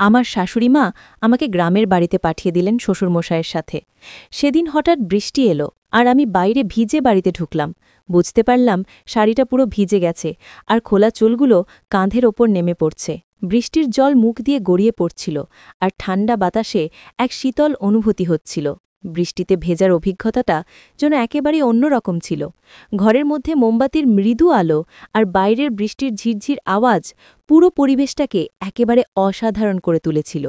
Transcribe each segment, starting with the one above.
আমার শাশুড়িমা আমাকে গ্রামের বাড়িতে পাঠিয়ে দিলেন শ্বশুরমশায়ের সাথে। সেদিন হঠাৎ বৃষ্টি এলো আর আমি বাইরে ভিজে বাড়িতে ঢুকলাম। বুঝতে পারলাম শাড়িটা পুরো ভিজে গেছে আর খোলা চুলগুলো কাঁধের ওপর নেমে পড়ছে। বৃষ্টির জল মুখ দিয়ে গড়িয়ে পড়ছিল আর ঠান্ডা বাতাসে এক শীতল অনুভূতি হচ্ছিল। বৃষ্টিতে ভেজার অভিজ্ঞতাটা যেন একেবারেই অন্যরকম ছিল। ঘরের মধ্যে মোমবাতির মৃদু আলো আর বাইরের বৃষ্টির ঝিরঝির আওয়াজ পুরো পরিবেশটাকে একেবারে অসাধারণ করে তুলেছিল।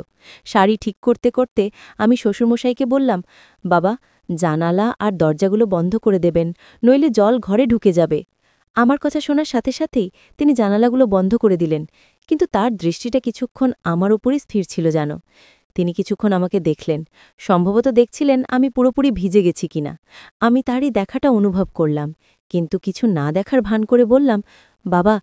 শাড়ি ঠিক করতে করতে আমি শ্বশুরমশাইকে বললাম, বাবা, জানালা আর দরজাগুলো বন্ধ করে দেবেন, নইলে জল ঘরে ঢুকে যাবে। আমার কথা শোনার সাথে সাথেই তিনি জানালাগুলো বন্ধ করে দিলেন, কিন্তু তার দৃষ্টিটা কিছুক্ষণ আমার উপরই স্থির ছিল জানো। তিনি কিছুক্ষণ আমাকে দেখলেন, সম্ভবত দেখছিলেন আমি পুরোপুরি ভিজে গেছি কিনা। আমি তারই দেখাটা অনুভব করলাম, কিন্তু কিছু না দেখার ভান করে বললাম, বাবা,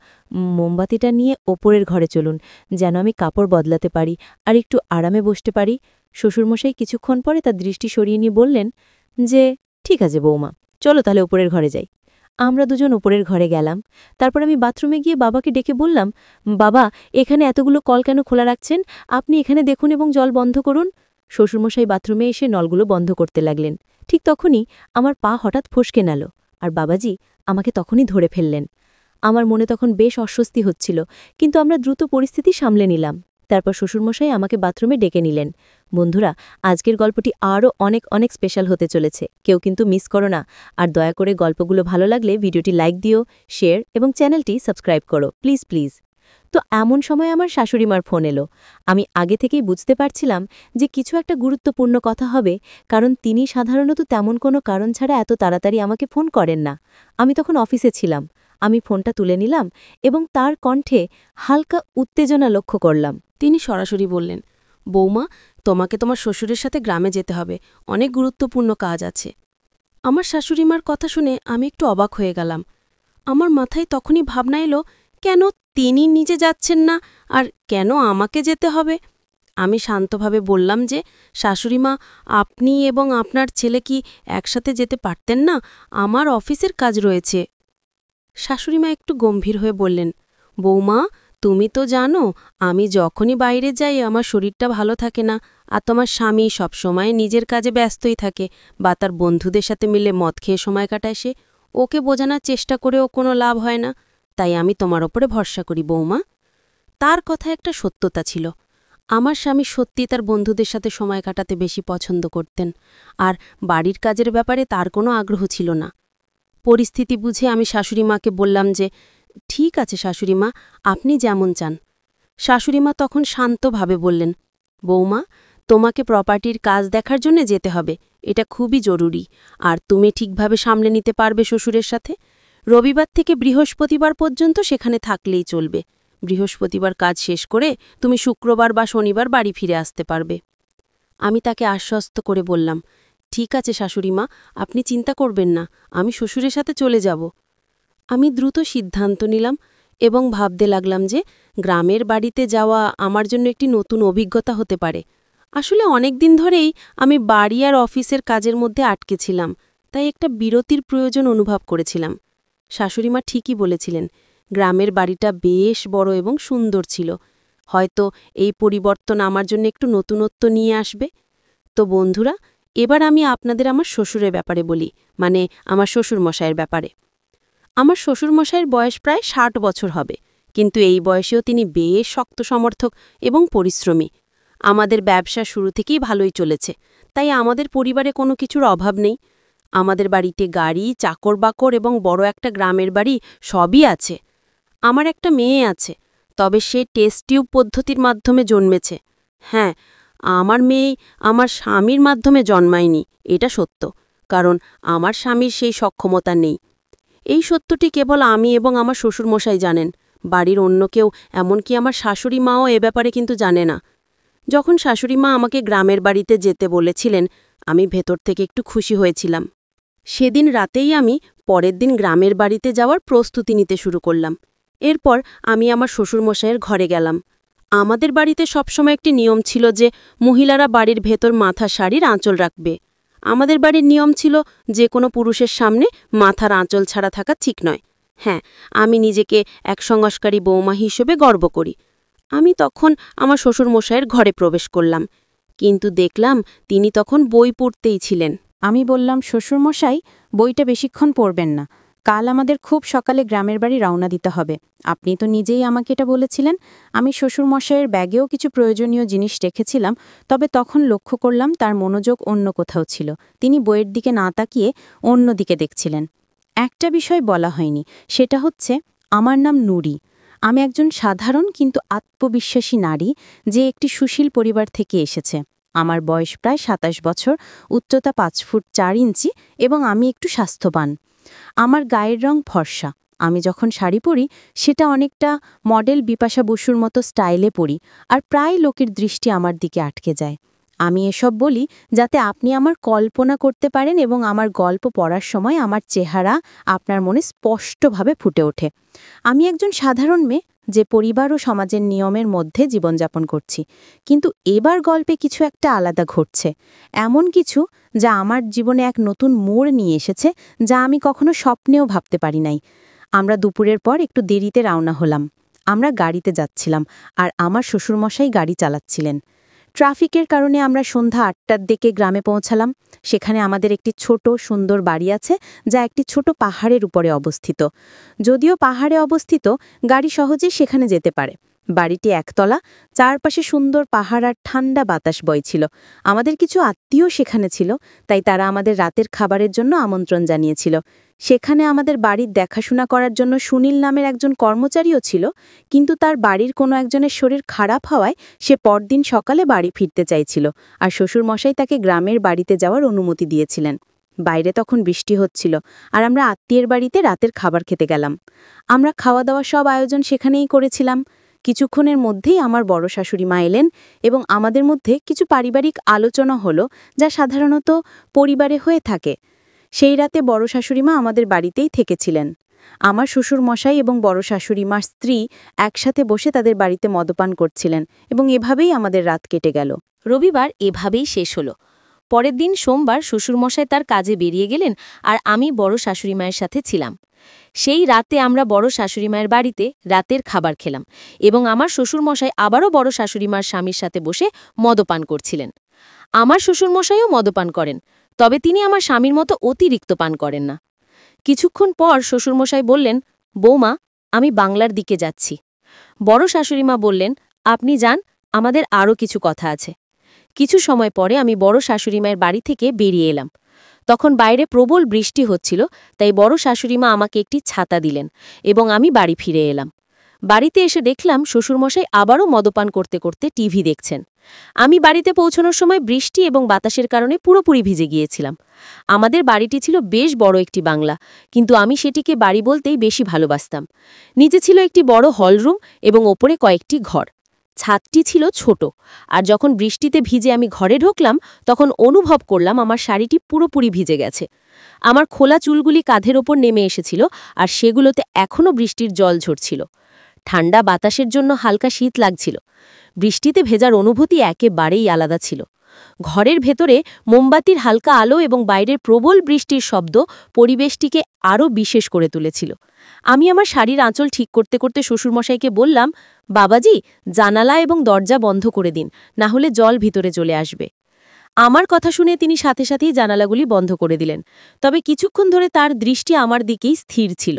মোমবাতিটা নিয়ে ওপরের ঘরে চলুন, যেন আমি কাপড় বদলাতে পারি আর একটু আরামে বসতে পারি। শ্বশুরমশাই কিছুক্ষণ পরে তার দৃষ্টি সরিয়ে নিয়ে বললেন যে, ঠিক আছে বৌমা, চলো তাহলে ওপরের ঘরে যাই। আমরা দুজন ওপরের ঘরে গেলাম। তারপর আমি বাথরুমে গিয়ে বাবাকে ডেকে বললাম, বাবা, এখানে এতগুলো কল কেন খোলা রাখছেন? আপনি এখানে দেখুন এবং জল বন্ধ করুন। শ্বশুরমশাই বাথরুমে এসে নলগুলো বন্ধ করতে লাগলেন। ঠিক তখনই আমার পা হঠাৎ ফসকে নাল আর বাবাজি আমাকে তখনই ধরে ফেললেন। আমার মনে তখন বেশ অস্বস্তি হচ্ছিল, কিন্তু আমরা দ্রুত পরিস্থিতি সামলে নিলাম। তারপর শ্বশুরমশাই আমাকে বাথরুমে ডেকে নিলেন। বন্ধুরা, আজকের গল্পটি আরও অনেক অনেক স্পেশাল হতে চলেছে, কেউ কিন্তু মিস করো না। আর দয়া করে গল্পগুলো ভালো লাগলে ভিডিওটি লাইক দিও, শেয়ার এবং চ্যানেলটি সাবস্ক্রাইব করো প্লিজ প্লিজ। তো এমন সময় আমার শাশুড়িমার ফোন এলো। আমি আগে থেকেই বুঝতে পারছিলাম যে কিছু একটা গুরুত্বপূর্ণ কথা হবে, কারণ তিনি সাধারণত তেমন কোনো কারণ ছাড়া এত তাড়াতাড়ি আমাকে ফোন করেন না। আমি তখন অফিসে ছিলাম। আমি ফোনটা তুলে নিলাম এবং তার কণ্ঠে হালকা উত্তেজনা লক্ষ্য করলাম। তিনি সরাসরি বললেন, বৌমা, তোমাকে তোমার শ্বশুরের সাথে গ্রামে যেতে হবে, অনেক গুরুত্বপূর্ণ কাজ আছে। আমার শাশুড়িমার কথা শুনে আমি একটু অবাক হয়ে গেলাম। আমার মাথায় তখনই ভাবনা এলো, কেন তিনি নিজে যাচ্ছেন না আর কেন আমাকে যেতে হবে? আমি শান্তভাবে বললাম যে, শাশুড়িমা, আপনি এবং আপনার ছেলে কি একসাথে যেতে পারতেন না? আমার অফিসের কাজ রয়েছে। শাশুড়িমা একটু গম্ভীর হয়ে বললেন, বৌমা, তুমি তো জানো আমি যখনই বাইরে যাই আমার শরীরটা ভালো থাকে না, আর তোমার স্বামী সবসময় নিজের কাজে ব্যস্তই থাকে বা তার বন্ধুদের সাথে মিলে মদ খেয়ে সময় কাটায়। সে ওকে বোঝানোর চেষ্টা করেও কোনো লাভ হয় না, তাই আমি তোমার ওপরে ভরসা করি বৌমা। তার কথা একটা সত্যতা ছিল। আমার স্বামী সত্যি তার বন্ধুদের সাথে সময় কাটাতে বেশি পছন্দ করতেন, আর বাড়ির কাজের ব্যাপারে তার কোনো আগ্রহ ছিল না। পরিস্থিতি বুঝে আমি শাশুড়িমাকে বললাম যে, ঠিক আছে শাশুড়িমা, আপনি যেমন চান। শাশুড়িমা তখন শান্তভাবে বললেন, বৌমা, তোমাকে প্রপার্টির কাজ দেখার জন্য যেতে হবে, এটা খুবই জরুরি, আর তুমি ঠিকভাবে সামলে নিতে পারবে শ্বশুরের সাথে। রবিবার থেকে বৃহস্পতিবার পর্যন্ত সেখানে থাকলেই চলবে। বৃহস্পতিবার কাজ শেষ করে তুমি শুক্রবার বা শনিবার বাড়ি ফিরে আসতে পারবে। আমি তাকে আশ্বস্ত করে বললাম, ঠিক আছে শাশুড়িমা, আপনি চিন্তা করবেন না, আমি শ্বশুরের সাথে চলে যাব। আমি দ্রুত সিদ্ধান্ত নিলাম এবং ভাবতে লাগলাম যে গ্রামের বাড়িতে যাওয়া আমার জন্য একটি নতুন অভিজ্ঞতা হতে পারে। আসলে অনেক দিন ধরেই আমি বাড়ি আর অফিসের কাজের মধ্যে আটকে ছিলাম, তাই একটা বিরতির প্রয়োজন অনুভব করেছিলাম। শাশুড়িমা ঠিকই বলেছিলেন, গ্রামের বাড়িটা বেশ বড় এবং সুন্দর ছিল। হয়তো এই পরিবর্তন আমার জন্য একটু নতুনত্ব নিয়ে আসবে। তো বন্ধুরা, এবার আমি আপনাদের আমার শ্বশুরের ব্যাপারে বলি, মানে আমার শ্বশুরমশাইয়ের ব্যাপারে। আমার শ্বশুরমশাইয়ের বয়স প্রায় ৬০ বছর হবে, কিন্তু এই বয়সেও তিনি বেশ শক্ত সমর্থক এবং পরিশ্রমী। আমাদের ব্যবসা শুরু থেকেই ভালোই চলেছে, তাই আমাদের পরিবারে কোনো কিছুর অভাব নেই। আমাদের বাড়িতে গাড়ি, চাকর বাকর এবং বড় একটা গ্রামের বাড়ি সবই আছে। আমার একটা মেয়ে আছে, তবে সে টেস্ট টিউব পদ্ধতির মাধ্যমে জন্মেছে। হ্যাঁ, আমার মেয়ে আমার স্বামীর মাধ্যমে জন্মায়নি, এটা সত্য, কারণ আমার স্বামীর সেই সক্ষমতা নেই। এই সত্যটি কেবল আমি এবং আমার শ্বশুরমশাই জানেন। বাড়ির অন্য কেউ, এমনকি আমার শাশুড়ি মাও এ ব্যাপারে কিন্তু জানে না। যখন শাশুড়ি মা আমাকে গ্রামের বাড়িতে যেতে বলেছিলেন, আমি ভেতর থেকে একটু খুশি হয়েছিলাম। সেদিন রাতেই আমি পরের দিন গ্রামের বাড়িতে যাওয়ার প্রস্তুতি নিতে শুরু করলাম। এরপর আমি আমার শ্বশুরমশাইয়ের ঘরে গেলাম। আমাদের বাড়িতে সবসময় একটি নিয়ম ছিল যে মহিলারা বাড়ির ভেতর মাথার শাড়ির আঁচল রাখবে। আমাদের বাড়ির নিয়ম ছিল যে কোনো পুরুষের সামনে মাথার আঁচল ছাড়া থাকা ঠিক নয়। হ্যাঁ, আমি নিজেকে এক সংস্কারী বৌমা হিসেবে গর্ব করি। আমি তখন আমার শ্বশুরমশাইয়ের ঘরে প্রবেশ করলাম, কিন্তু দেখলাম তিনি তখন বই পড়তেই ছিলেন। আমি বললাম, শ্বশুরমশাই, বইটা বেশিক্ষণ পড়বেন না। কাল আমাদের খুব সকালে গ্রামের বাড়ি রওনা দিতে হবে। আপনি তো নিজেই আমাকে এটা বলেছিলেন। আমি শ্বশুরমশাইয়ের ব্যাগেও কিছু প্রয়োজনীয় জিনিস রেখেছিলাম, তবে তখন লক্ষ্য করলাম তার মনোযোগ অন্য কোথাও ছিল। তিনি বইয়ের দিকে না তাকিয়ে অন্য দিকে দেখছিলেন। একটা বিষয় বলা হয়নি, সেটা হচ্ছে আমার নাম নুরি। আমি একজন সাধারণ কিন্তু আত্মবিশ্বাসী নারী, যে একটি সুশীল পরিবার থেকে এসেছে। আমার বয়স প্রায় ২৭ বছর, উচ্চতা ৫ ফুট ৪ ইঞ্চি এবং আমি একটু স্বাস্থ্যবান। আমার গায়ের রং ফর্সা। আমি যখন শাড়ি পরি সেটা অনেকটা মডেল বিপাশা বসুর মতো স্টাইলে পরি, আর প্রায় লোকের দৃষ্টি আমার দিকে আটকে যায়। আমি এসব বলি যাতে আপনি আমার কল্পনা করতে পারেন এবং আমার গল্প পড়ার সময় আমার চেহারা আপনার মনে স্পষ্টভাবে ফুটে ওঠে। আমি একজন সাধারণ মেয়ে, যে পরিবার ও সমাজের নিয়মের মধ্যে জীবনযাপন করছি, কিন্তু এবার গল্পে কিছু একটা আলাদা ঘটছে। এমন কিছু যা আমার জীবনে এক নতুন মোড় নিয়ে এসেছে, যা আমি কখনো স্বপ্নেও ভাবতে পারি নাই। আমরা দুপুরের পর একটু দেরিতে রওনা হলাম। আমরা গাড়িতে যাচ্ছিলাম, আর আমার শ্বশুরমশাই গাড়ি চালাচ্ছিলেন। ট্রাফিকের কারণে আমরা সন্ধ্যা ৮টার দিকে গ্রামে পৌঁছালাম। সেখানে আমাদের একটি ছোট সুন্দর বাড়ি আছে, যা একটি ছোট পাহাড়ের উপরে অবস্থিত। যদিও পাহাড়ে অবস্থিত, গাড়ি সহজেই সেখানে যেতে পারে। বাড়িটি একতলা, চারপাশে সুন্দর পাহাড় আর ঠান্ডা বাতাস বইছিল। আমাদের কিছু আত্মীয় সেখানে ছিল, তাই তারা আমাদের রাতের খাবারের জন্য আমন্ত্রণ জানিয়েছিল। সেখানে আমাদের বাড়ির দেখাশোনা করার জন্য সুনীল নামের একজন কর্মচারীও ছিল, কিন্তু তার বাড়ির কোনো একজনের শরীর খারাপ হওয়ায় সে পরদিন সকালে বাড়ি ফিরতে চাইছিল, আর শ্বশুরমশাই তাকে গ্রামের বাড়িতে যাওয়ার অনুমতি দিয়েছিলেন। বাইরে তখন বৃষ্টি হচ্ছিল, আর আমরা আত্মীয়ের বাড়িতে রাতের খাবার খেতে গেলাম। আমরা খাওয়া দাওয়া সব আয়োজন সেখানেই করেছিলাম। কিছুক্ষণের মধ্যেই আমার বড় শাশুড়ি মা এলেন এবং আমাদের মধ্যে কিছু পারিবারিক আলোচনা হলো, যা সাধারণত পরিবারে হয়ে থাকে। সেই রাতে বড় শাশুড়িমা আমাদের বাড়িতেই থেকেছিলেন। আমার শ্বশুর মশাই এবং বড় শাশুড়িমার স্ত্রী একসাথে বসে তাদের বাড়িতে মদ্যপান করছিলেন, এবং এভাবেই আমাদের রাত কেটে গেল। রবিবার এভাবেই শেষ হলো। পরের দিন সোমবার শ্বশুরমশাই তার কাজে বেরিয়ে গেলেন, আর আমি বড় শাশুড়িমায়ের সাথে ছিলাম। সেই রাতে আমরা বড় শাশুড়িমায়ের বাড়িতে রাতের খাবার খেলাম, এবং আমার শ্বশুরমশাই আবারও বড় শাশুড়িমার স্বামীর সাথে বসে মদপান করছিলেন। আমার শ্বশুরমশাইও মদপান করেন, তবে তিনি আমার স্বামীর মতো অতিরিক্ত পান করেন না। কিছুক্ষণ পর শ্বশুরমশাই বললেন, বৌমা, আমি বাংলার দিকে যাচ্ছি। বড় শাশুড়িমা বললেন, আপনি যান, আমাদের আরও কিছু কথা আছে। কিছু সময় পরে আমি বড় শাশুড়িমায়ের বাড়ি থেকে বেরিয়ে এলাম। তখন বাইরে প্রবল বৃষ্টি হচ্ছিল, তাই বড় শাশুড়িমা আমাকে একটি ছাতা দিলেন এবং আমি বাড়ি ফিরে এলাম। বাড়িতে এসে দেখলাম শ্বশুরমশাই আবারও মদপান করতে করতে টিভি দেখছেন। আমি বাড়িতে পৌঁছানোর সময় বৃষ্টি এবং বাতাসের কারণে পুরোপুরি ভিজে গিয়েছিলাম। আমাদের বাড়িটি ছিল বেশ বড় একটি বাংলা, কিন্তু আমি সেটিকে বাড়ি বলতেই বেশি ভালোবাসতাম। নিচে ছিল একটি বড় হলরুম এবং ওপরে কয়েকটি ঘর। ছাদটি ছিল ছোট, আর যখন বৃষ্টিতে ভিজে আমি ঘরে ঢুকলাম, তখন অনুভব করলাম আমার শাড়িটি পুরোপুরি ভিজে গেছে। আমার খোলা চুলগুলি কাঁধের ওপর নেমে এসেছিল, আর সেগুলোতে এখনও বৃষ্টির জল ঝরছিল। ঠান্ডা বাতাসের জন্য হালকা শীত লাগছিল। বৃষ্টিতে ভেজার অনুভূতি একেবারেই আলাদা ছিল। ঘরের ভেতরে মোমবাতির হালকা আলো এবং বাইরের প্রবল বৃষ্টির শব্দ পরিবেশটিকে আরও বিশেষ করে তুলেছিল। আমি আমার শাড়ির আঁচল ঠিক করতে করতে শ্বশুরমশাইকে বললাম, বাবাজি, জানালা এবং দরজা বন্ধ করে দিন, না হলে জল ভিতরে চলে আসবে। আমার কথা শুনে তিনি সাথে সাথেই জানালাগুলি বন্ধ করে দিলেন, তবে কিছুক্ষণ ধরে তার দৃষ্টি আমার দিকেই স্থির ছিল।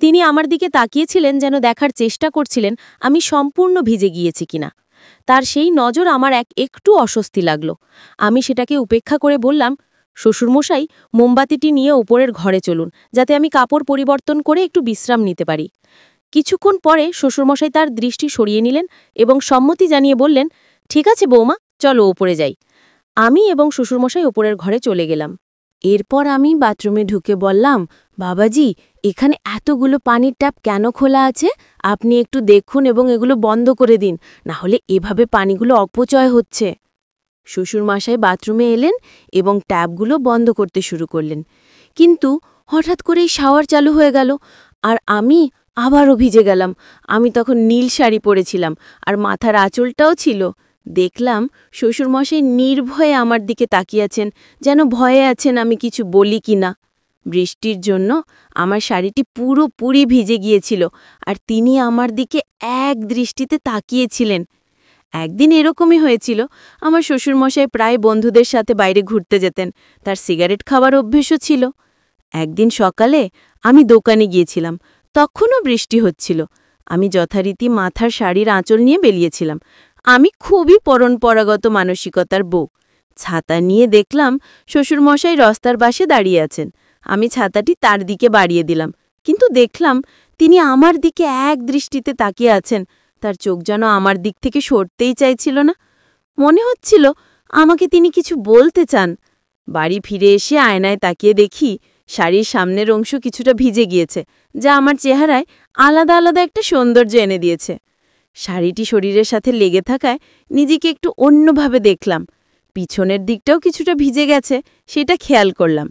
তিনি আমার দিকে তাকিয়েছিলেন, যেন দেখার চেষ্টা করছিলেন আমি সম্পূর্ণ ভিজে গিয়েছি কিনা। তার সেই নজর আমার একটু অস্বস্তি লাগল। আমি সেটাকে উপেক্ষা করে বললাম, শ্বশুরমশাই, মোমবাতিটি নিয়ে উপরের ঘরে চলুন, যাতে আমি কাপড় পরিবর্তন করে একটু বিশ্রাম নিতে পারি। কিছুক্ষণ পরে শ্বশুরমশাই তার দৃষ্টি সরিয়ে নিলেন এবং সম্মতি জানিয়ে বললেন, ঠিক আছে বৌমা, চলো উপরে যাই। আমি এবং শ্বশুরমশাই উপরের ঘরে চলে গেলাম। এরপর আমি বাথরুমে ঢুকে বললাম, বাবাজি, এখানে এতগুলো পানির ট্যাপ কেন খোলা আছে? আপনি একটু দেখুন এবং এগুলো বন্ধ করে দিন, না হলে এভাবে পানিগুলো অপচয় হচ্ছে। শ্বশুরমশাই বাথরুমে এলেন এবং ট্যাপগুলো বন্ধ করতে শুরু করলেন, কিন্তু হঠাৎ করেই শাওয়ার চালু হয়ে গেল, আর আমি আবারও ভিজে গেলাম। আমি তখন নীল শাড়ি পরেছিলাম, আর মাথার আঁচলটাও ছিল। দেখলাম শ্বশুরমশাই নির্ভয়ে আমার দিকে তাকিয়ে আছেন, যেন ভয়ে আছেন আমি কিছু বলি কিনা। বৃষ্টির জন্য আমার শাড়িটি পুরোপুরি ভিজে গিয়েছিল আর তিনি আমার দিকে এক দৃষ্টিতে তাকিয়েছিলেন। একদিন এরকমই হয়েছিল। আমার শ্বশুরমশাই প্রায় বন্ধুদের সাথে বাইরে ঘুরতে যেতেন, তার সিগারেট খাওয়ার অভ্যেসও ছিল। একদিন সকালে আমি দোকানে গিয়েছিলাম, তখনও বৃষ্টি হচ্ছিল। আমি যথারীতি মাথার শাড়ির আঁচল নিয়ে বেরিয়েছিলাম। আমি খুবই পরম্পরাগত মানসিকতার বউ। ছাতা নিয়ে দেখলাম শ্বশুরমশাই রাস্তার পাশে দাঁড়িয়ে আছেন। আমি ছাতাটি তার দিকে বাড়িয়ে দিলাম, কিন্তু দেখলাম তিনি আমার দিকে এক দৃষ্টিতে তাকিয়ে আছেন। তার চোখ যেন আমার দিক থেকে সরতেই চাইছিল না। মনে হচ্ছিল আমাকে তিনি কিছু বলতে চান। বাড়ি ফিরে এসে আয়নায় তাকিয়ে দেখি শাড়ির সামনের অংশ কিছুটা ভিজে গিয়েছে, যা আমার চেহারায় আলাদা আলাদা একটা সৌন্দর্য এনে দিয়েছে। শাড়িটি শরীরের সাথে লেগে থাকায় নিজেকে একটু অন্যভাবে দেখলাম। পিছনের দিকটাও কিছুটা ভিজে গেছে, সেটা খেয়াল করলাম।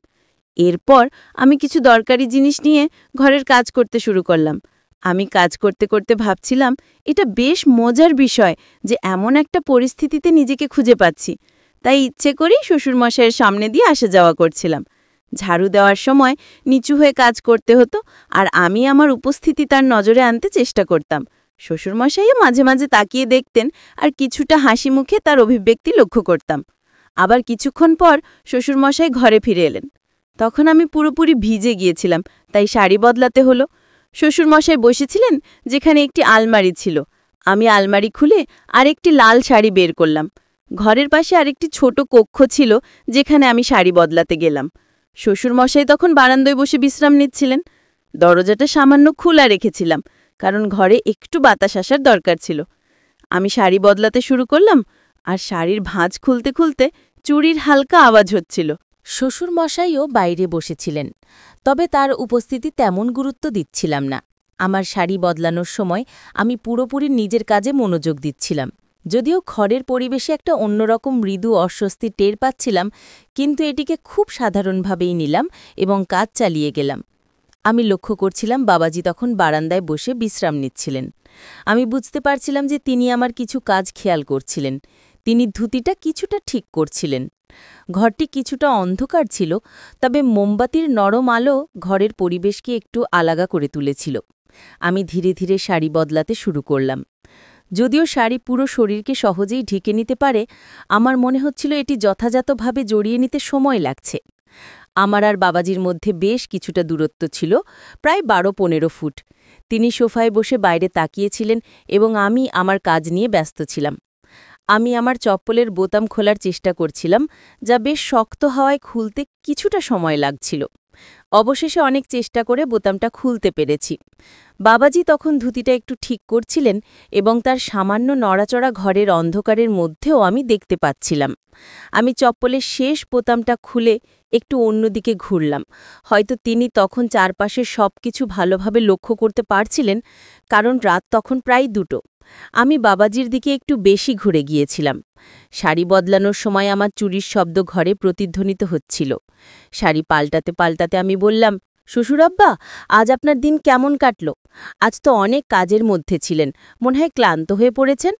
এরপর আমি কিছু দরকারি জিনিস নিয়ে ঘরের কাজ করতে শুরু করলাম। আমি কাজ করতে করতে ভাবছিলাম, এটা বেশ মজার বিষয় যে এমন একটা পরিস্থিতিতে নিজেকে খুঁজে পাচ্ছি। তাই ইচ্ছে করেই শ্বশুরমশাইয়ের সামনে দিয়ে আসা যাওয়া করছিলাম। ঝাড়ু দেওয়ার সময় নিচু হয়ে কাজ করতে হতো, আর আমি আমার উপস্থিতি তার নজরে আনতে চেষ্টা করতাম। শ্বশুরমশাইও মাঝে মাঝে তাকিয়ে দেখতেন, আর কিছুটা হাসি মুখে তার অভিব্যক্তি লক্ষ্য করতাম। আবার কিছুক্ষণ পর শ্বশুরমশাই ঘরে ফিরে এলেন। তখন আমি পুরোপুরি ভিজে গিয়েছিলাম, তাই শাড়ি বদলাতে হলো। শ্বশুরমশাই বসেছিলেন যেখানে একটি আলমারি ছিল। আমি আলমারি খুলে আরেকটি লাল শাড়ি বের করলাম। ঘরের পাশে আরেকটি ছোট কক্ষ ছিল যেখানে আমি শাড়ি বদলাতে গেলাম। শ্বশুরমশাই তখন বারান্দায় বসে বিশ্রাম নিচ্ছিলেন। দরজাটা সামান্য খোলা রেখেছিলাম, কারণ ঘরে একটু বাতাস আসার দরকার ছিল। আমি শাড়ি বদলাতে শুরু করলাম, আর শাড়ির ভাঁজ খুলতে খুলতে চুড়ির হালকা আওয়াজ হচ্ছিল। শ্বশুরমশাইও বাইরে বসেছিলেন, তবে তার উপস্থিতি তেমন গুরুত্ব দিচ্ছিলাম না। আমার শাড়ি বদলানোর সময় আমি পুরোপুরি নিজের কাজে মনোযোগ দিচ্ছিলাম। যদিও ঘরের পরিবেশে একটা অন্যরকম মৃদু অস্বস্তি টের পাচ্ছিলাম, কিন্তু এটিকে খুব সাধারণভাবেই নিলাম এবং কাজ চালিয়ে গেলাম। আমি লক্ষ্য করছিলাম বাবাজি তখন বারান্দায় বসে বিশ্রাম নিচ্ছিলেন। আমি বুঝতে পারছিলাম যে তিনি আমার কিছু কাজ খেয়াল করছিলেন। তিনি ধুতিটা কিছুটা ঠিক করছিলেন। ঘরটি কিছুটা অন্ধকার ছিল, তবে মোমবাতির নরম আলো ঘরের পরিবেশকে একটু আলাদা করে তুলেছিল। আমি ধীরে ধীরে শাড়ি বদলাতে শুরু করলাম। যদিও শাড়ি পুরো শরীরকে সহজেই ঢেকে নিতে পারে, আমার মনে হচ্ছিল এটি যথাযথভাবে জড়িয়ে নিতে সময় লাগছে। আমার আর বাবাজির মধ্যে বেশ কিছুটা দূরত্ব ছিল, প্রায় ১২-১৫ ফুট। তিনি সোফায় বসে বাইরে তাকিয়েছিলেন এবং আমি আমার কাজ নিয়ে ব্যস্ত ছিলাম। আমি আমার চপ্পলের বোতাম খোলার চেষ্টা করছিলাম, যা বেশ শক্ত হওয়ায় খুলতে কিছুটা সময় লাগছিল। অবশেষে অনেক চেষ্টা করে বোতামটা খুলতে পেরেছি। বাবাজি তখন ধুতিটা একটু ঠিক করছিলেন এবং তার সামান্য নড়াচড়া ঘরের অন্ধকারের মধ্যেও আমি দেখতে পাচ্ছিলাম। আমি চপ্পলের শেষ বোতামটা খুলে একটু অন্যদিকে ঘুরলাম। হয়তো তিনি তখন চারপাশের সবকিছু ভালোভাবে লক্ষ্য করতে পারছিলেন, কারণ রাত তখন প্রায় ২টো। আমি বাবাজির দিকে একটু বেশি ঘুরে গিয়েছিলাম। শাড়ি বদলানোর সময় আমার চুরির শব্দ ঘরে প্রতিধ্বনিত হচ্ছিল। শাড়ি পাল্টাতে পাল্টাতে আমি বললাম, শ্বশুরাব্বা, আজ আপনার দিন কেমন কাটল? আজ তো অনেক কাজের মধ্যে ছিলেন, মনে হয় ক্লান্ত হয়ে পড়েছেন।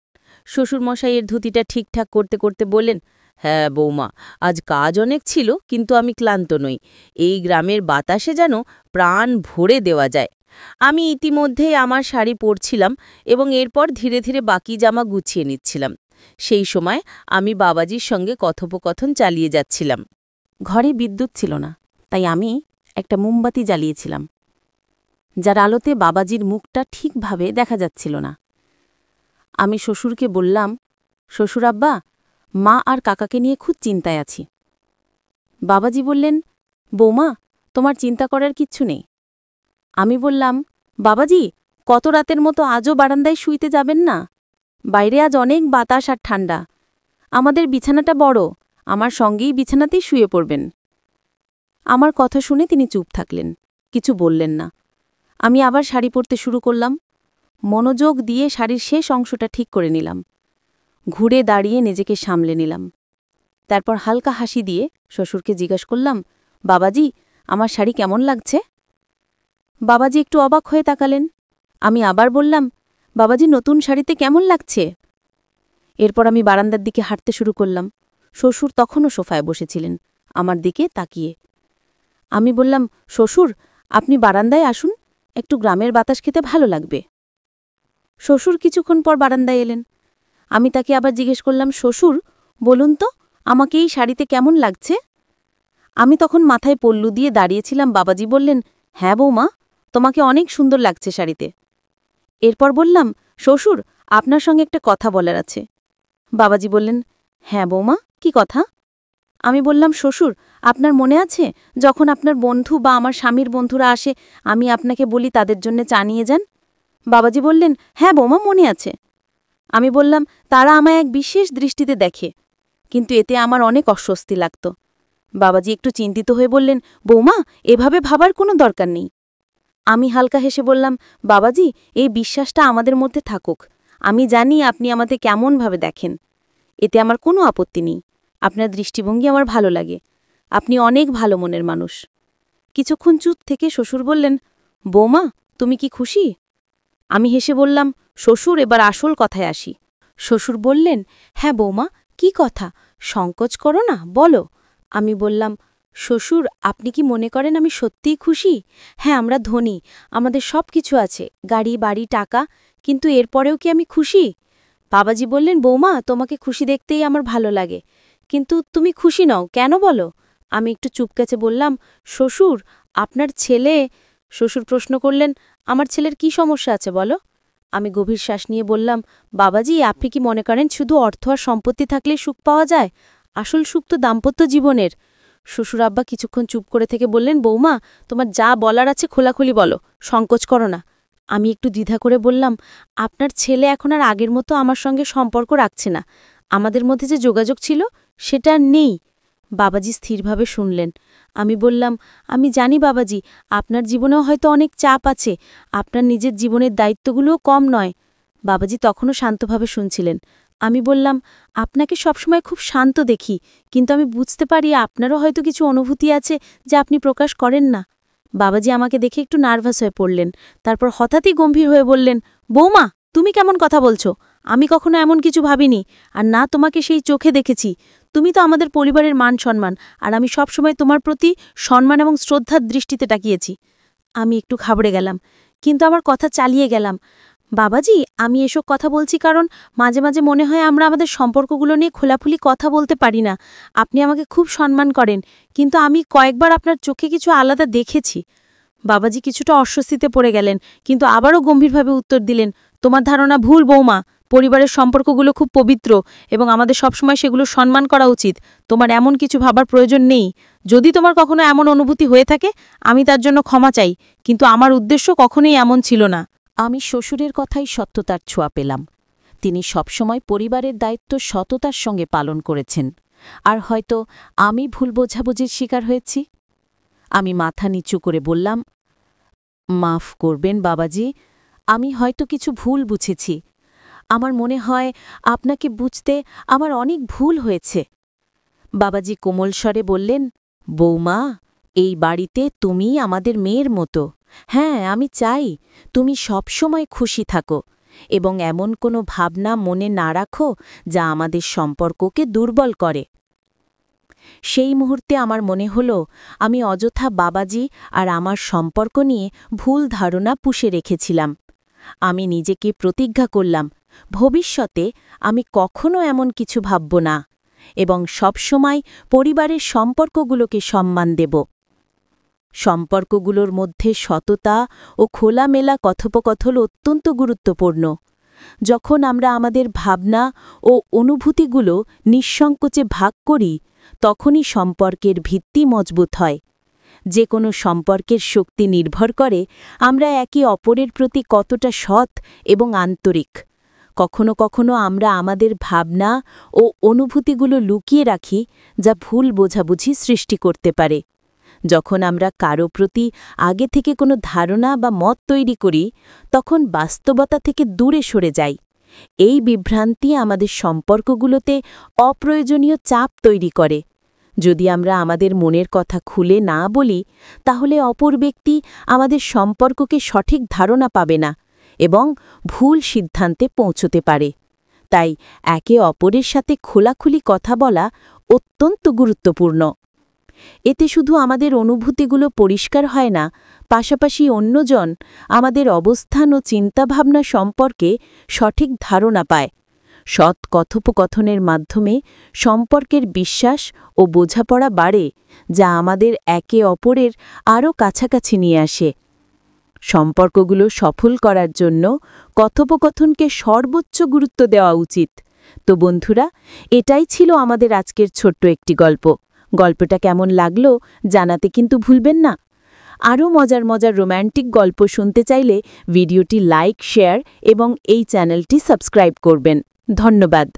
শ্বশুরমশাইয়ের ধুতিটা ঠিকঠাক করতে করতে বললেন, হ্যাঁ বৌমা, আজ কাজ অনেক ছিল, কিন্তু আমি ক্লান্ত নই। এই গ্রামের বাতাসে যেন প্রাণ ভরে দেওয়া যায়। আমি ইতিমধ্যেই আমার শাড়ি পরছিলাম এবং এরপর ধীরে ধীরে বাকি জামা গুছিয়ে নিচ্ছিলাম। সেই সময় আমি বাবাজির সঙ্গে কথোপকথন চালিয়ে যাচ্ছিলাম। ঘরে বিদ্যুৎ ছিল না, তাই আমি একটা মোমবাতি জ্বালিয়েছিলাম, যার আলোতে বাবাজির মুখটা ঠিকভাবে দেখা যাচ্ছিল না। আমি শ্বশুরকে বললাম, শ্বশুরাব্বা, মা আর কাকাকে নিয়ে খুব চিন্তায় আছি। বাবাজি বললেন, বৌমা, তোমার চিন্তা করার কিচ্ছু নেই। আমি বললাম, বাবাজি, কত রাতের মতো আজও বারান্দায় শুইতে যাবেন না? বাইরে আজ অনেক বাতাস আর ঠান্ডা। আমাদের বিছানাটা বড়, আমার সঙ্গেই বিছানাতেই শুয়ে পড়বেন। আমার কথা শুনে তিনি চুপ থাকলেন, কিছু বললেন না। আমি আবার শাড়ি পরতে শুরু করলাম। মনোযোগ দিয়ে শাড়ির শেষ অংশটা ঠিক করে নিলাম। ঘুরে দাঁড়িয়ে নিজেকে সামলে নিলাম। তারপর হালকা হাসি দিয়ে শ্বশুরকে জিজ্ঞাসা করলাম, বাবাজি, আমার শাড়ি কেমন লাগছে? বাবাজি একটু অবাক হয়ে তাকালেন। আমি আবার বললাম, বাবাজি, নতুন শাড়িতে কেমন লাগছে? এরপর আমি বারান্দার দিকে হাঁটতে শুরু করলাম। শ্বশুর তখনও সোফায় বসেছিলেন, আমার দিকে তাকিয়ে। আমি বললাম, শ্বশুর, আপনি বারান্দায় আসুন, একটু গ্রামের বাতাস খেতে ভালো লাগবে। শ্বশুর কিছুক্ষণ পর বারান্দায় এলেন। আমি তাকে আবার জিজ্ঞেস করলাম, শ্বশুর, বলুন তো, আমাকে এই শাড়িতে কেমন লাগছে? আমি তখন মাথায় পল্লু দিয়ে দাঁড়িয়েছিলাম। বাবাজি বললেন, হ্যাঁ বৌমা, তোমাকে অনেক সুন্দর লাগছে শাড়িতে। এরপর বললাম, শ্বশুর, আপনার সঙ্গে একটা কথা বলার আছে। বাবাজি বললেন, হ্যাঁ বৌমা, কি কথা? আমি বললাম, শ্বশুর, আপনার মনে আছে যখন আপনার বন্ধু বা আমার স্বামীর বন্ধুরা আসে, আমি আপনাকে বলি তাদের জন্য চা নিয়ে যান? বাবাজি বললেন, হ্যাঁ বৌমা, মনে আছে। আমি বললাম, তারা আমায় এক বিশেষ দৃষ্টিতে দেখে, কিন্তু এতে আমার অনেক অস্বস্তি লাগত। বাবাজি একটু চিন্তিত হয়ে বললেন, বৌমা, এভাবে ভাবার কোনো দরকার নেই। আমি হালকা হেসে বললাম, বাবাজি, এই বিশ্বাসটা আমাদের মধ্যে থাকুক। আমি জানি আপনি আমাদের কেমনভাবে দেখেন, এতে আমার কোনো আপত্তি নেই। আপনার দৃষ্টিভঙ্গি আমার ভালো লাগে। আপনি অনেক ভালো মনের মানুষ। কিছুক্ষণ চুপ থেকে শ্বশুর বললেন, বৌমা, তুমি কি খুশি? আমি হেসে বললাম, শ্বশুর, এবার আসল কথায় আসি। শ্বশুর বললেন, হ্যাঁ বৌমা, কি কথা? সংকোচ করো না, বলো। আমি বললাম, শ্বশুর, আপনি কি মনে করেন আমি সত্যিই খুশি? হ্যাঁ, আমরা ধনী, আমাদের সব কিছু আছে, গাড়ি, বাড়ি, টাকা, কিন্তু এরপরেও কি আমি খুশি? বাবাজি বললেন, বৌমা, তোমাকে খুশি দেখতেই আমার ভালো লাগে, কিন্তু তুমি খুশি নও কেন, বলো। আমি একটু চুপকেচে বললাম, শ্বশুর, আপনার ছেলে। শ্বশুর প্রশ্ন করলেন, আমার ছেলের কি সমস্যা আছে বলো। আমি গভীর শ্বাস নিয়ে বললাম, বাবাজি, আপনি কি মনে করেন শুধু অর্থ আর সম্পত্তি থাকলেই সুখ পাওয়া যায়? আসল সুখ তো দাম্পত্য জীবনের। শ্বশুর আব্বা কিছুক্ষণ চুপ করে থেকে বললেন, বৌমা, তোমার যা বলার আছে খোলাখুলি বলো, সংকোচ করো না। আমি একটু দ্বিধা করে বললাম, আপনার ছেলে এখন আর আগের মতো আমার সঙ্গে সম্পর্ক রাখছে না। আমাদের মধ্যে যে যোগাযোগ ছিল সেটা আর নেই। বাবাজি স্থিরভাবে শুনলেন। আমি বললাম, আমি জানি বাবাজি, আপনার জীবনেও হয়তো অনেক চাপ আছে, আপনার নিজের জীবনের দায়িত্বগুলোও কম নয়। বাবাজি তখনও শান্তভাবে শুনছিলেন। আমি বললাম, আপনাকে সবসময় খুব শান্ত দেখি, কিন্তু আমি বুঝতে পারি আপনারও হয়তো কিছু অনুভূতি আছে যা আপনি প্রকাশ করেন না। বাবাজি আমাকে দেখে একটু নার্ভাস হয়ে পড়লেন, তারপর হঠাৎই গম্ভীর হয়ে বললেন, বৌমা, তুমি কেমন কথা বলছো? আমি কখনো এমন কিছু ভাবিনি, আর না তোমাকে সেই চোখে দেখেছি। তুমি তো আমাদের পরিবারের মান সম্মান, আর আমি সবসময় তোমার প্রতি সম্মান এবং শ্রদ্ধার দৃষ্টিতে তাকিয়েছি। আমি একটু ঘাবড়ে গেলাম, কিন্তু আমার কথা চালিয়ে গেলাম। বাবাজি, আমি এসব কথা বলছি কারণ মাঝে মাঝে মনে হয় আমরা আমাদের সম্পর্কগুলো নিয়ে খোলাখুলি কথা বলতে পারি না। আপনি আমাকে খুব সম্মান করেন, কিন্তু আমি কয়েকবার আপনার চোখে কিছু আলাদা দেখেছি। বাবাজি কিছুটা অস্বস্তিতে পড়ে গেলেন, কিন্তু আবারও গম্ভীরভাবে উত্তর দিলেন, তোমার ধারণা ভুল বৌমা। পরিবারের সম্পর্কগুলো খুব পবিত্র এবং আমাদের সবসময় সেগুলো সম্মান করা উচিত। তোমার এমন কিছু ভাবার প্রয়োজন নেই। যদি তোমার কখনো এমন অনুভূতি হয়ে থাকে, আমি তার জন্য ক্ষমা চাই, কিন্তু আমার উদ্দেশ্য কখনোই এমন ছিল না। আমি শ্বশুরের কথাই সত্যতার ছোঁয়া পেলাম। তিনি সবসময় পরিবারের দায়িত্ব সততার সঙ্গে পালন করেছেন, আর হয়তো আমি ভুল বোঝাবুঝির শিকার হয়েছি। আমি মাথা নিচু করে বললাম, মাফ করবেন বাবাজি, আমি হয়তো কিছু ভুল বুঝেছি। আমার মনে হয় আপনাকে বুঝতে আমার অনেক ভুল হয়েছে। বাবাজি কোমল স্বরে বললেন, বৌমা, এই বাড়িতে তুমি আমাদের মেয়ের মতো। হ্যাঁ, আমি চাই তুমি সবসময় খুশি থাকো এবং এমন কোনো ভাবনা মনে না রাখো যা আমাদের সম্পর্ককে দুর্বল করে। সেই মুহূর্তে আমার মনে হল আমি অযথা বাবাজি আর আমার সম্পর্ক নিয়ে ভুল ধারণা পুষে রেখেছিলাম। আমি নিজেকে প্রতিজ্ঞা করলাম, ভবিষ্যতে আমি কখনো এমন কিছু ভাবব না এবং সবসময় পরিবারের সম্পর্কগুলোকে সম্মান দেব। সম্পর্কগুলোর মধ্যে সততা ও খোলামেলা কথোপকথন অত্যন্ত গুরুত্বপূর্ণ। যখন আমরা আমাদের ভাবনা ও অনুভূতিগুলো নিঃসংকোচে ভাগ করি, তখনই সম্পর্কের ভিত্তি মজবুত হয়। যে কোনো সম্পর্কের শক্তি নির্ভর করে আমরা একে অপরের প্রতি কতটা সৎ এবং আন্তরিক। কখনো কখনো আমরা আমাদের ভাবনা ও অনুভূতিগুলো লুকিয়ে রাখি, যা ভুল বোঝাবুঝি সৃষ্টি করতে পারে। যখন আমরা কারো প্রতি আগে থেকে কোনো ধারণা বা মত তৈরি করি, তখন বাস্তবতা থেকে দূরে সরে যাই। এই বিভ্রান্তি আমাদের সম্পর্কগুলোতে অপ্রয়োজনীয় চাপ তৈরি করে। যদি আমরা আমাদের মনের কথা খুলে না বলি, তাহলে অপর ব্যক্তি আমাদের সম্পর্ককে সঠিক ধারণা পাবে না এবং ভুল সিদ্ধান্তে পৌঁছতে পারে। তাই একে অপরের সাথে খোলাখুলি কথা বলা অত্যন্ত গুরুত্বপূর্ণ। এতে শুধু আমাদের অনুভূতিগুলো পরিষ্কার হয় না, পাশাপাশি অন্যজন আমাদের অবস্থান ও চিন্তাভাবনা সম্পর্কে সঠিক ধারণা পায়। সৎ কথোপকথনের মাধ্যমে সম্পর্কের বিশ্বাস ও বোঝাপড়া বাড়ে, যা আমাদের একে অপরের আরও কাছাকাছি নিয়ে আসে। সম্পর্কগুলো সফল করার জন্য কথোপকথনকে সর্বোচ্চ গুরুত্ব দেওয়া উচিত। তো বন্ধুরা, এটাই ছিল আমাদের আজকের ছোট্ট একটি গল্প। গল্পটা কেমন লাগলো জানাতে কিন্তু ভুলবেন না। আরও মজার মজার রোম্যান্টিক গল্প শুনতে চাইলে ভিডিওটি লাইক, শেয়ার এবং এই চ্যানেলটি সাবস্ক্রাইব করবেন। ধন্যবাদ।